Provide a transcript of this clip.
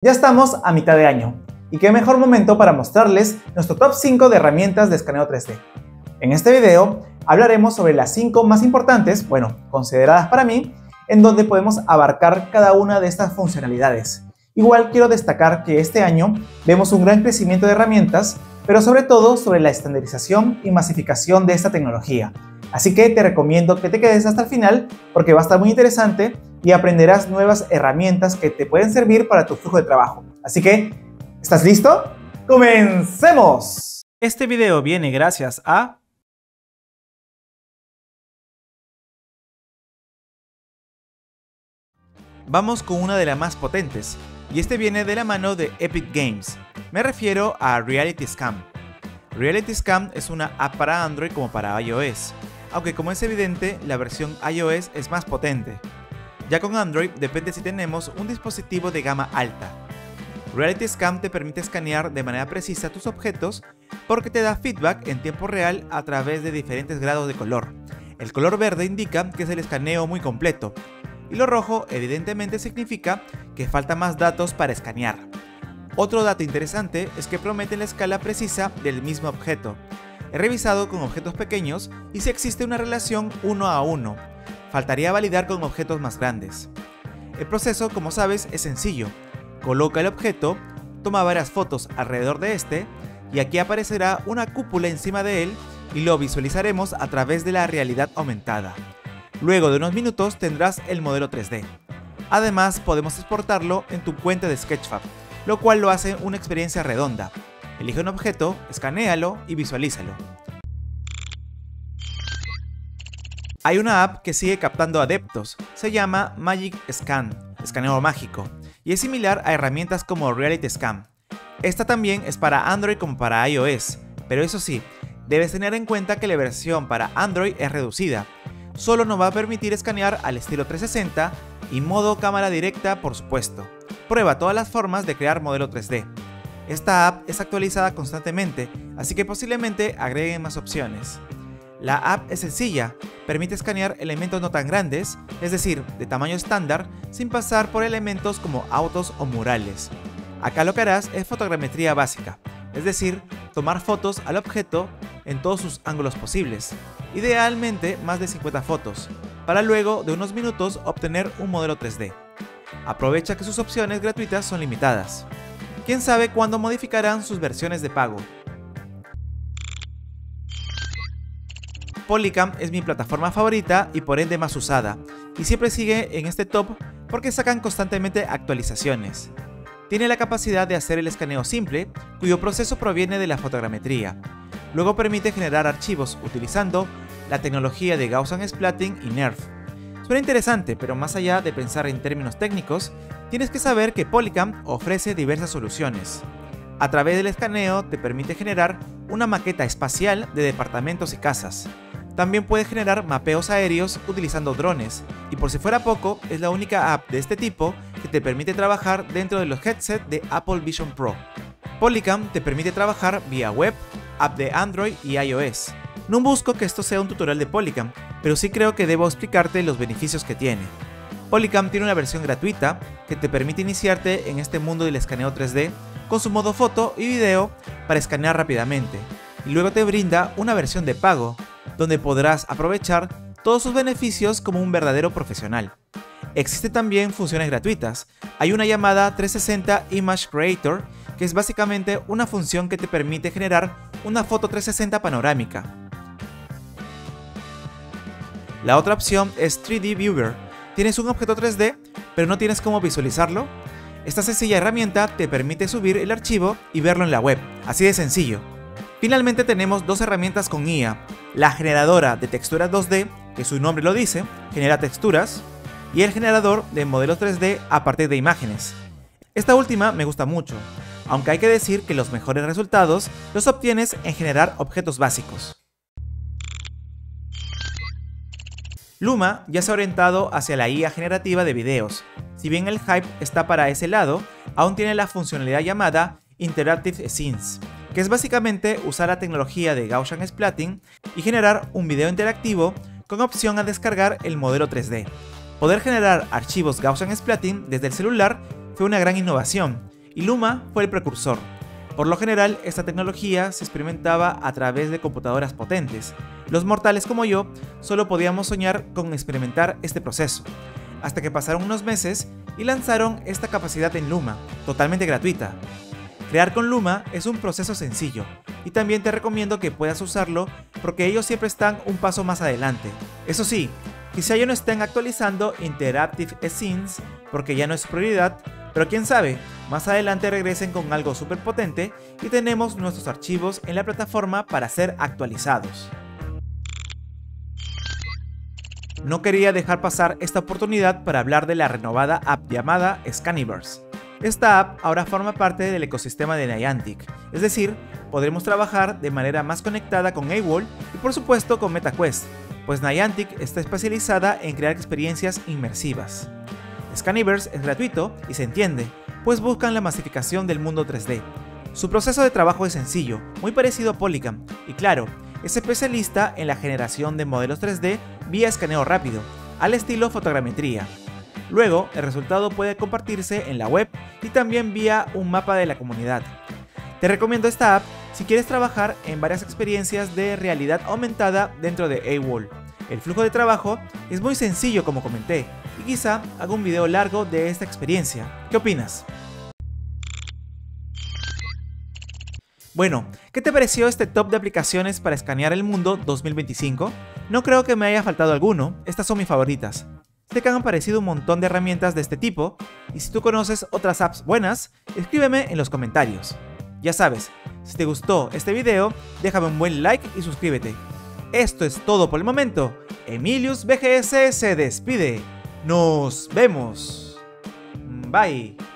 Ya estamos a mitad de año, y qué mejor momento para mostrarles nuestro top 5 de herramientas de escaneo 3D. En este video hablaremos sobre las 5 más importantes, consideradas para mí, en donde podemos abarcar cada una de estas funcionalidades. Igual quiero destacar que este año vemos un gran crecimiento de herramientas, pero sobre todo sobre la estandarización y masificación de esta tecnología. Así que te recomiendo que te quedes hasta el final porque va a estar muy interesante y aprenderás nuevas herramientas que te pueden servir para tu flujo de trabajo. Así que, ¿estás listo? ¡Comencemos! Este video viene gracias a... Vamos con una de las más potentes, y este viene de la mano de Epic Games. Me refiero a Reality Scam. Reality Scam es una app para Android como para iOS, aunque como es evidente, la versión iOS es más potente. Ya con Android depende si tenemos un dispositivo de gama alta. Reality Scam te permite escanear de manera precisa tus objetos porque te da feedback en tiempo real a través de diferentes grados de color. El color verde indica que es el escaneo muy completo, y lo rojo evidentemente significa que falta más datos para escanear. Otro dato interesante es que prometen la escala precisa del mismo objeto. He revisado con objetos pequeños y si existe una relación 1 a 1. Faltaría validar con objetos más grandes. El proceso, como sabes, es sencillo. Coloca el objeto, toma varias fotos alrededor de este y aquí aparecerá una cúpula encima de él y lo visualizaremos a través de la realidad aumentada. Luego de unos minutos tendrás el modelo 3D. Además, podemos exportarlo en tu cuenta de Sketchfab, lo cual lo hace una experiencia redonda. Elige un objeto, escanéalo y visualízalo. Hay una app que sigue captando adeptos, se llama Magic Scan, escaneo mágico, y es similar a herramientas como Reality Scam. Esta también es para Android como para iOS, pero eso sí, debes tener en cuenta que la versión para Android es reducida. Solo nos va a permitir escanear al estilo 360 y modo cámara directa, por supuesto. Prueba todas las formas de crear modelo 3D. Esta app es actualizada constantemente, así que posiblemente agreguen más opciones. La app es sencilla, permite escanear elementos no tan grandes, es decir, de tamaño estándar, sin pasar por elementos como autos o murales. Acá lo que harás es fotogrametría básica, es decir, tomar fotos al objeto en todos sus ángulos posibles, idealmente más de 50 fotos, para luego de unos minutos obtener un modelo 3D. Aprovecha que sus opciones gratuitas son limitadas. ¿Quién sabe cuándo modificarán sus versiones de pago? Polycam es mi plataforma favorita y por ende más usada, y siempre sigue en este top porque sacan constantemente actualizaciones. Tiene la capacidad de hacer el escaneo simple, cuyo proceso proviene de la fotogrametría. Luego permite generar archivos utilizando la tecnología de Gaussian Splatting y NeRF. Suena interesante, pero más allá de pensar en términos técnicos, tienes que saber que Polycam ofrece diversas soluciones. A través del escaneo te permite generar una maqueta espacial de departamentos y casas. También puedes generar mapeos aéreos utilizando drones, y por si fuera poco, es la única app de este tipo que te permite trabajar dentro de los headsets de Apple Vision Pro. Polycam te permite trabajar vía web, app de Android y iOS. No busco que esto sea un tutorial de Polycam, pero sí creo que debo explicarte los beneficios que tiene. Polycam tiene una versión gratuita que te permite iniciarte en este mundo del escaneo 3D con su modo foto y video para escanear rápidamente, y luego te brinda una versión de pago, donde podrás aprovechar todos sus beneficios como un verdadero profesional. Existen también funciones gratuitas. Hay una llamada 360 Image Creator, que es básicamente una función que te permite generar una foto 360 panorámica. La otra opción es 3D Viewer. Tienes un objeto 3D, pero no tienes cómo visualizarlo. Esta sencilla herramienta te permite subir el archivo y verlo en la web, así de sencillo. Finalmente tenemos dos herramientas con IA, la generadora de texturas 2D, que su nombre lo dice, genera texturas, y el generador de modelos 3D a partir de imágenes. Esta última me gusta mucho, aunque hay que decir que los mejores resultados los obtienes en generar objetos básicos. Luma ya se ha orientado hacia la IA generativa de videos. Si bien el hype está para ese lado, aún tiene la funcionalidad llamada Interactive Scenes, que es básicamente usar la tecnología de Gaussian Splatting y generar un video interactivo con opción a descargar el modelo 3D. Poder generar archivos Gaussian Splatting desde el celular fue una gran innovación, y Luma fue el precursor. Por lo general, esta tecnología se experimentaba a través de computadoras potentes. Los mortales como yo solo podíamos soñar con experimentar este proceso, hasta que pasaron unos meses y lanzaron esta capacidad en Luma, totalmente gratuita. Crear con Luma es un proceso sencillo, y también te recomiendo que puedas usarlo porque ellos siempre están un paso más adelante. Eso sí, quizá ya no estén actualizando Interactive Scenes porque ya no es prioridad, pero quién sabe, más adelante regresen con algo súper potente y tenemos nuestros archivos en la plataforma para ser actualizados. No quería dejar pasar esta oportunidad para hablar de la renovada app llamada Scaniverse. Esta app ahora forma parte del ecosistema de Niantic, es decir, podremos trabajar de manera más conectada con AWOL y por supuesto con MetaQuest, pues Niantic está especializada en crear experiencias inmersivas. Scaniverse es gratuito y se entiende, pues buscan la masificación del mundo 3D. Su proceso de trabajo es sencillo, muy parecido a Polycam, y claro, es especialista en la generación de modelos 3D vía escaneo rápido, al estilo fotogrametría. Luego, el resultado puede compartirse en la web y también vía un mapa de la comunidad. Te recomiendo esta app si quieres trabajar en varias experiencias de realidad aumentada dentro de AWOL. El flujo de trabajo es muy sencillo como comenté, y quizá haga un video largo de esta experiencia. ¿Qué opinas? Bueno, ¿qué te pareció este top de aplicaciones para escanear el mundo 2025? No creo que me haya faltado alguno, estas son mis favoritas. Sé que han aparecido un montón de herramientas de este tipo, y si tú conoces otras apps buenas, escríbeme en los comentarios. Ya sabes, si te gustó este video, déjame un buen like y suscríbete. Esto es todo por el momento. Emilius BGS se despide. Nos vemos. Bye.